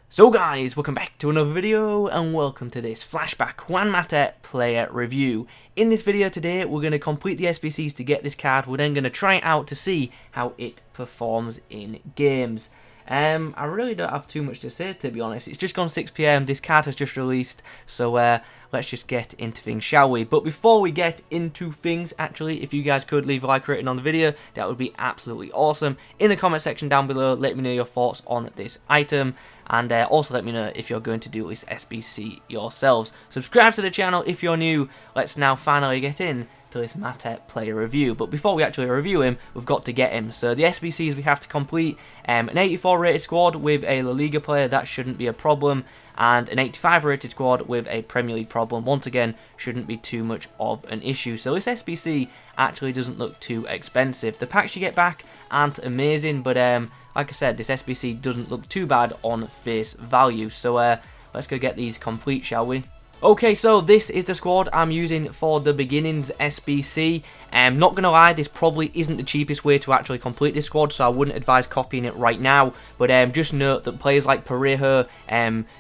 So guys, welcome back to another video and welcome to this Flashback Juan player review. In this video today we're going to complete the SBCs to get this card. We're then going to try it out to see how it performs in games. I really don't have too much to say, to be honest. It's just gone 6 PM, this card has just released, so let's just get into things, shall we? But before we get into things, actually, if you guys could leave a like rating on the video, that would be absolutely awesome. In the comment section down below, let me know your thoughts on this item, and also let me know if you're going to do this SBC yourselves. Subscribe to the channel if you're new. Let's now finally get in to this Mate player review. But before we actually review him, we've got to get him. So the SBCs we have to complete, an 84 rated squad with a La Liga player, that shouldn't be a problem, and an 85 rated squad with a Premier League problem, once again, shouldn't be too much of an issue. So this SBC actually doesn't look too expensive. The packs you get back aren't amazing, but like I said, this SBC doesn't look too bad on face value. So let's go get these complete, shall we? Okay, so this is the squad I'm using for the beginnings SBC. Not going to lie, this probably isn't the cheapest way to actually complete this squad, so I wouldn't advise copying it right now. But just note that players like Parejo,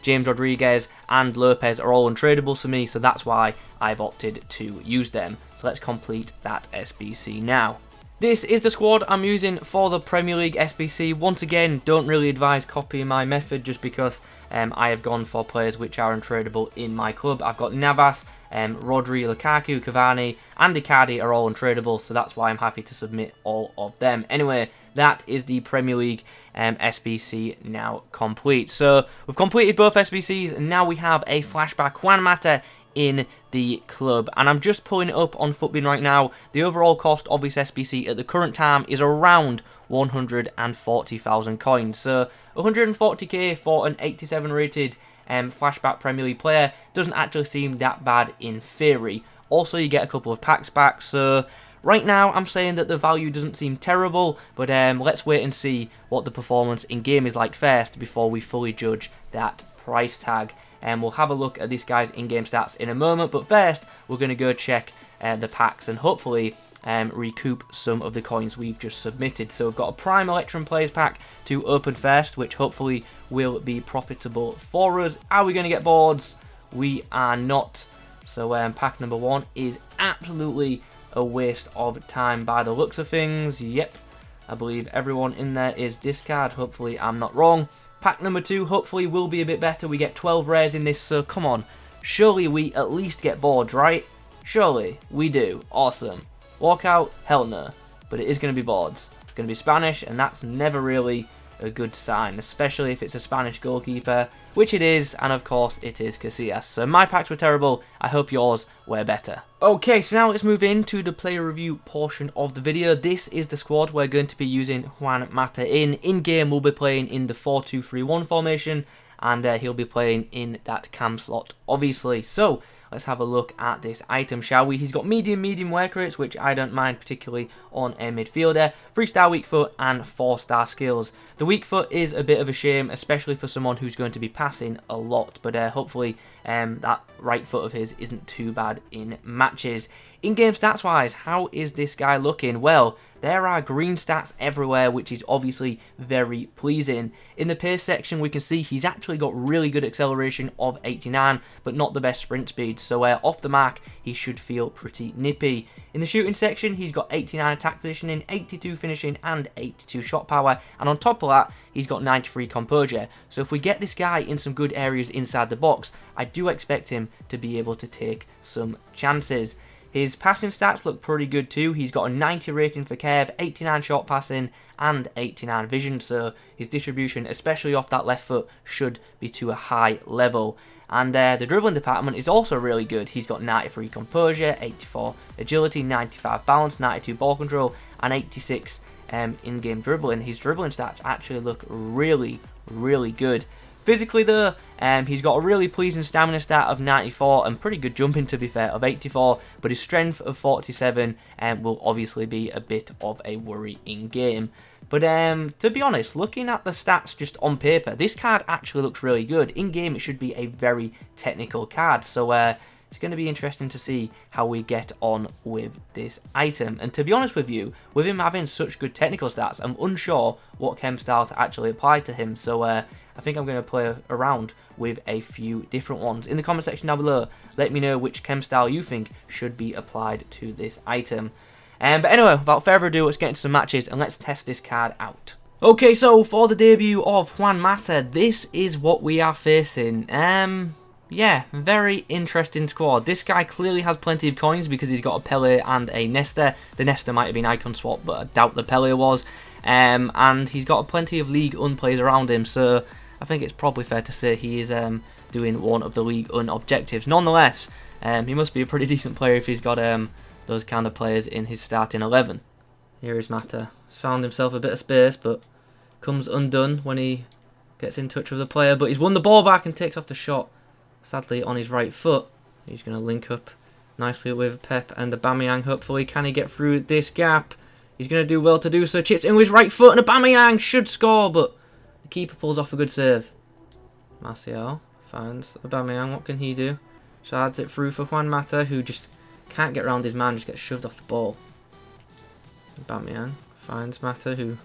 James Rodriguez and Lopez are all untradeable for me, so that's why I've opted to use them. So let's complete that SBC now. This is the squad I'm using for the Premier League SBC. Once again, don't really advise copying my method just because I have gone for players which are untradeable in my club. I've got Navas, Rodri, Lukaku, Cavani and Icardi are all untradeable, so that's why I'm happy to submit all of them. Anyway, that is the Premier League SBC now complete. So we've completed both SBCs and now we have a Flashback Juan in the club, and I'm just pulling it up on Futbin right now. The overall cost of this SBC at the current time is around 140,000 coins, so 140k for an 87 rated Flashback Premier League player doesn't actually seem that bad in theory. Also, you get a couple of packs back, so right now I'm saying that the value doesn't seem terrible, but let's wait and see what the performance in game is like first before we fully judge that price tag. And we'll have a look at this guy's in-game stats in a moment, but first we're going to go check the packs and hopefully recoup some of the coins we've just submitted. So we've got a Prime Electrum Players pack to open first, which hopefully will be profitable for us. Are we going to get boards? We are not. So pack number 1 is absolutely a waste of time by the looks of things. Yep, I believe everyone in there is discard. Hopefully I'm not wrong. Pack number 2 hopefully will be a bit better. We get 12 rares in this, so come on. Surely we at least get boards, right? Surely we do. Awesome. Walkout? Hell no. But it is going to be boards. It's going to be Spanish, and that's never really a good sign, especially if it's a Spanish goalkeeper, which it is, and of course it is Casillas. So my packs were terrible. I hope yours were better. Okay, so now let's move into the player review portion of the video. This is the squad we're going to be using Juan Mata in. In game, we'll be playing in the 4-2-3-1 formation, and he'll be playing in that cam slot, obviously. So let's have a look at this item, shall we? He's got medium work rates, which I don't mind particularly on a midfielder. 3-star weak foot and 4-star skills. The weak foot is a bit of a shame, especially for someone who's going to be passing a lot, but hopefully that right foot of his isn't too bad in matches. In-game stats-wise, how is this guy looking? Well, there are green stats everywhere, which is obviously very pleasing. In the pace section, we can see he's actually got really good acceleration of 89, but not the best sprint speed. So off the mark, he should feel pretty nippy. In the shooting section, he's got 89 attack positioning, 82 finishing, and 82 shot power. And on top of that, he's got 93 composure. So if we get this guy in some good areas inside the box, I do expect him to be able to take some chances. His passing stats look pretty good too. He's got a 90 rating for curve, 89 short passing, and 89 vision. So his distribution, especially off that left foot, should be to a high level. And the dribbling department is also really good. He's got 93 composure, 84 agility, 95 balance, 92 ball control, and 86 in-game dribbling. His dribbling stats actually look really good. Physically though, he's got a really pleasing stamina stat of 94 and pretty good jumping, to be fair, of 84, but his strength of 47 will obviously be a bit of a worry in game. But to be honest, looking at the stats just on paper, this card actually looks really good. In game it should be a very technical card, so it's going to be interesting to see how we get on with this item. And to be honest with you, with him having such good technical stats, I'm unsure what chem style to actually apply to him. So I think I'm going to play around with a few different ones. In the comment section down below, let me know which chem style you think should be applied to this item. But anyway, without further ado, let's get into some matches and let's test this card out. Okay, so for the debut of Juan Mata, this is what we are facing. Yeah, very interesting squad. This guy clearly has plenty of coins because he's got a Pele and a Nesta. The Nesta might have been icon swap, but I doubt the Pele was. And he's got plenty of League Un players around him, so I think it's probably fair to say he is doing one of the League Un objectives. Nonetheless, he must be a pretty decent player if he's got those kind of players in his starting 11. Here is Mata. He's found himself a bit of space, but comes undone when he gets in touch with the player. But he's won the ball back and takes off the shot. Sadly, on his right foot. He's going to link up nicely with Pep and Aubameyang. Hopefully, can he get through this gap? He's going to do well to do so. Chips in with his right foot, and Aubameyang should score, but the keeper pulls off a good save. Martial finds Aubameyang. What can he do? Shards it through for Juan Mata, who just can't get around his man, just gets shoved off the ball. Aubameyang finds Mata, who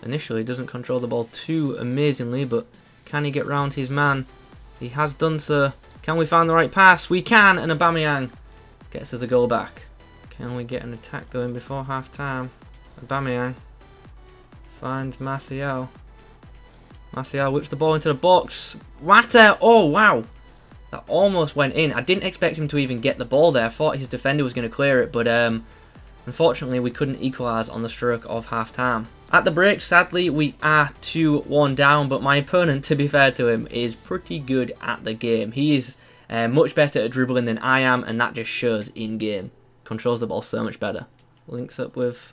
initially doesn't control the ball too amazingly, but can he get round his man? He has done so. Can we find the right pass? We can, and Aubameyang gets us a goal back. Can we get an attack going before half time? Aubameyang finds Martial. Martial whips the ball into the box. Mata, oh wow. That almost went in. I didn't expect him to even get the ball there. I thought his defender was going to clear it, but unfortunately we couldn't equalise on the stroke of half time. At the break, sadly, we are 2-1 down, but my opponent, to be fair to him, is pretty good at the game. He is much better at dribbling than I am, and that just shows in-game. Controls the ball so much better. Links up with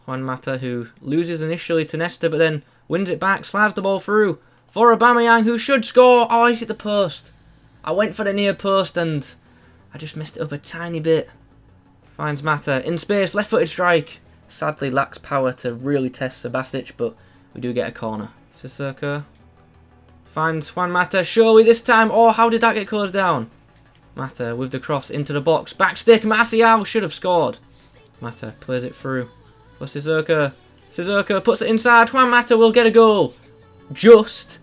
Juan Mata, who loses initially to Nesta, but then wins it back, slides the ball through for Aubameyang, who should score. Oh, he's hit the post. I went for the near post, and I just messed it up a tiny bit. Finds Mata in space, left-footed strike. Sadly lacks power to really test Subasic, but we do get a corner. Sissoko finds Juan Mata, surely this time. Oh, how did that get closed down? Mata with the cross into the box. Back stick, Martial should have scored. Mata plays it through for Sissoko. Sissoko puts it inside. Juan Mata will get a goal. Just.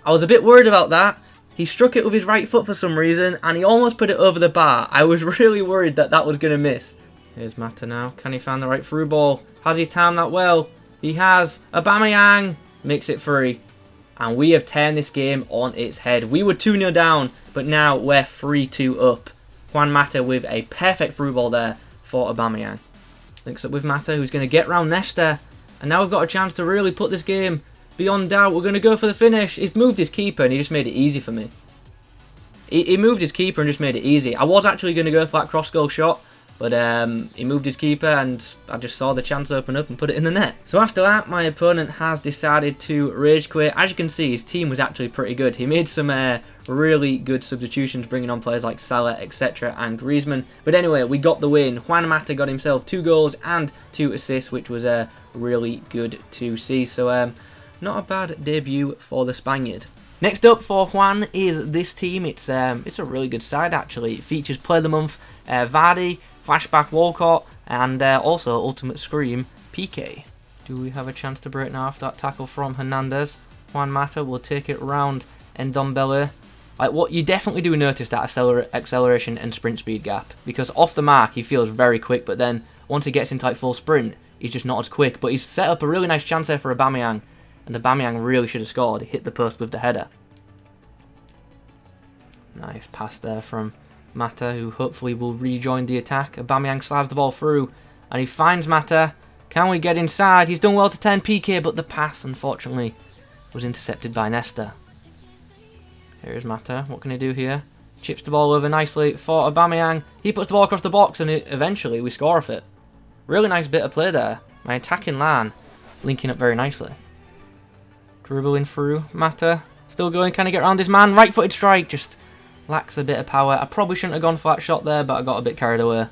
I was a bit worried about that. He struck it with his right foot for some reason, and he almost put it over the bar. I was really worried that that was going to miss. Here's Mata now. Can he find the right through ball? Has he timed that well? He has. Aubameyang makes it free. And we have turned this game on its head. We were 2-0 down, but now we're 3-2 up. Juan Mata with a perfect through ball there for Aubameyang. Links up with Mata, who's going to get round Nesta. And now we've got a chance to really put this game beyond doubt. We're going to go for the finish. He's moved his keeper and he just made it easy for me. He moved his keeper and just made it easy. I was actually going to go for that cross-goal shot, but he moved his keeper and I just saw the chance open up and put it in the net. So after that, my opponent has decided to rage quit. As you can see, his team was actually pretty good. He made some really good substitutions, bringing on players like Salah, etc. and Griezmann. But anyway, we got the win. Juan Mata got himself 2 goals and 2 assists, which was really good to see. So not a bad debut for the Spaniard. Next up for Juan is this team. It's a really good side actually. It features Player of the Month Vardy, Flashback Walcott, and also Ultimate Scream PK. Do we have a chance to break now after that tackle from Hernandez? Juan Mata will take it round Ndombele. Like, what you definitely do notice that acceleration and sprint speed gap, because off the mark he feels very quick, but then once he gets into like full sprint, he's just not as quick. But he's set up a really nice chance there for Aubameyang, and Aubameyang really should have scored. He hit the post with the header. Nice pass there from Mata, who hopefully will rejoin the attack. Aubameyang slides the ball through, and he finds Mata. Can we get inside? He's done well to turn PK, but the pass, unfortunately, was intercepted by Nesta. Here's Mata. What can he do here? Chips the ball over nicely for Aubameyang. He puts the ball across the box, and eventually we score off it. Really nice bit of play there. My attacking line linking up very nicely. Dribbling through. Mata still going. Can he get around his man? Right-footed strike. Just lacks a bit of power. I probably shouldn't have gone for that shot there, but I got a bit carried away.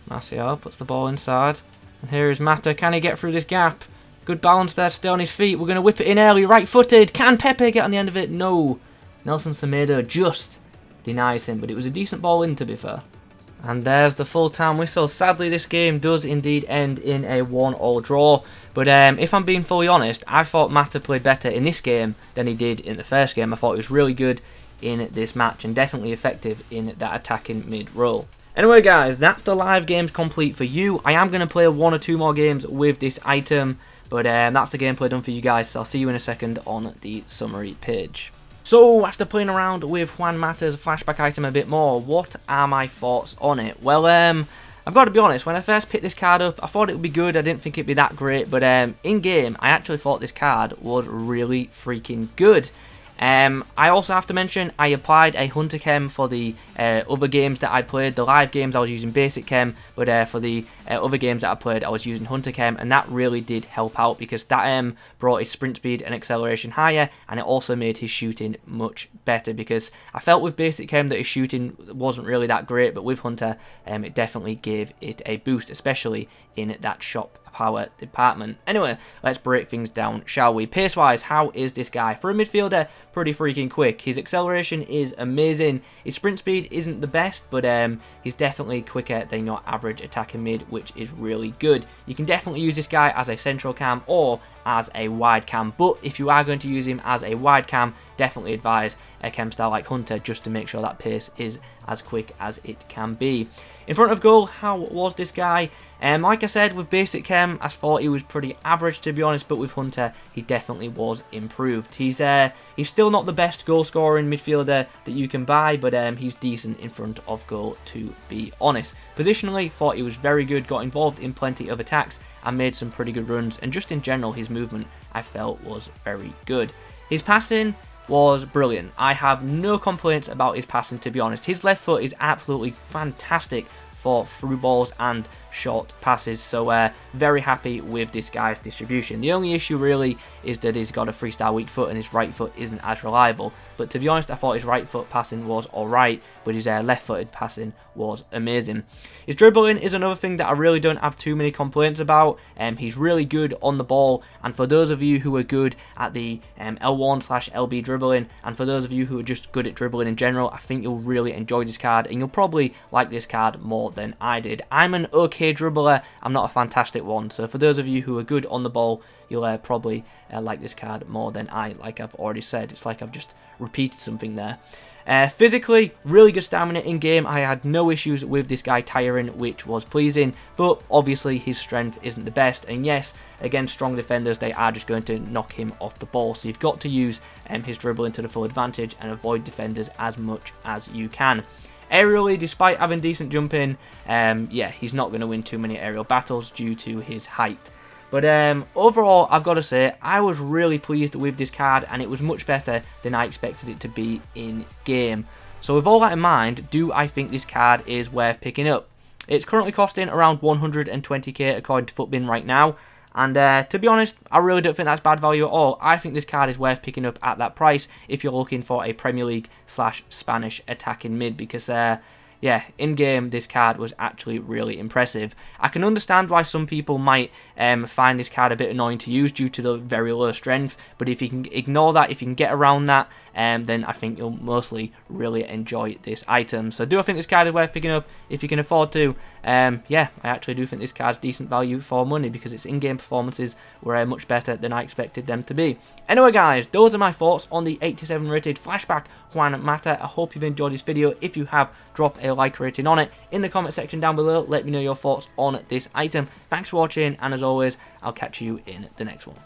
Martial puts the ball inside. And here is Mata. Can he get through this gap? Good balance there, stay on his feet. We're going to whip it in early. Right-footed. Can Pepe get on the end of it? No. Nelson Semedo just denies him, but it was a decent ball in, to be fair. And there's the full-time whistle. Sadly, this game does indeed end in a 1-1 draw. But if I'm being fully honest, I thought Mata played better in this game than he did in the first game. I thought he was really good in this match and definitely effective in that attacking mid role. Anyway guys, that's the live games complete for you. I am going to play 1 or 2 more games with this item, but that's the gameplay done for you guys, so I'll see you in a second on the summary page. So, after playing around with Juan Mata's flashback item a bit more, what are my thoughts on it? Well, I've got to be honest, when I first picked this card up, I thought it would be good, I didn't think it'd be that great, but in-game, I actually thought this card was really freaking good. I also have to mention, I applied a Hunter Chem for the other games that I played. The live games I was using Basic Chem, but for the other games that I played I was using Hunter Chem, and that really did help out because that brought his sprint speed and acceleration higher, and it also made his shooting much better because I felt with Basic Chem that his shooting wasn't really that great, but with Hunter it definitely gave it a boost, especially in that shot power department. Anyway, let's break things down, shall we? Pace wise, how is this guy? For a midfielder, pretty freaking quick. His acceleration is amazing. His sprint speed isn't the best, but he's definitely quicker than your average attacking mid, which is really good. You can definitely use this guy as a central cam or as a wide cam, but if you are going to use him as a wide cam, definitely advise a chem style like Hunter just to make sure that pace is as quick as it can be. In front of goal, how was this guy? Like I said, with Basic Chem, I thought he was pretty average to be honest, but with Hunter, he definitely was improved. He's still not the best goal scoring midfielder that you can buy, but he's decent in front of goal to be honest. Positionally, thought he was very good, got involved in plenty of attacks and made some pretty good runs, and just in general, his movement I felt was very good. His passing was brilliant. I have no complaints about his passing to be honest. His left foot is absolutely fantastic for through balls and short passes, so very happy with this guy's distribution. The only issue really is that he's got a freestyle weak foot and his right foot isn't as reliable, but to be honest I thought his right foot passing was alright, but his left footed passing was amazing. His dribbling is another thing that I really don't have too many complaints about. He's really good on the ball, and for those of you who are good at the L1/LB dribbling, and for those of you who are just good at dribbling in general, I think you'll really enjoy this card and you'll probably like this card more than I did. I'm an okay dribbler, I'm not a fantastic one, so for those of you who are good on the ball, you'll probably like this card more than I, like I've already said. It's like I've just repeated something there. Physically, really good stamina in game. I had no issues with this guy tiring, which was pleasing, but obviously his strength isn't the best, and yes, against strong defenders they are just going to knock him off the ball, so you've got to use his dribbling to the full advantage and avoid defenders as much as you can. Aerially, despite having decent jumping, yeah, he's not going to win too many aerial battles due to his height. But overall, I've got to say, I was really pleased with this card, and it was much better than I expected it to be in game. So with all that in mind, do I think this card is worth picking up? It's currently costing around 120k according to Footbin right now, and to be honest, I really don't think that's bad value at all. I think this card is worth picking up at that price if you're looking for a Premier League/Spanish attacking mid, because yeah, in-game, this card was actually really impressive. I can understand why some people might find this card a bit annoying to use due to the very low strength, but if you can ignore that, if you can get around that, then I think you'll mostly really enjoy this item. So do I think this card is worth picking up if you can afford to? Yeah, I actually do think this card's decent value for money because its in-game performances were much better than I expected them to be. Anyway guys, those are my thoughts on the 87 rated Flashback Juan Mata. I hope you've enjoyed this video. If you have, drop a like rating on it in the comment section down below. Let me know your thoughts on this item. Thanks for watching, and as always, I'll catch you in the next one.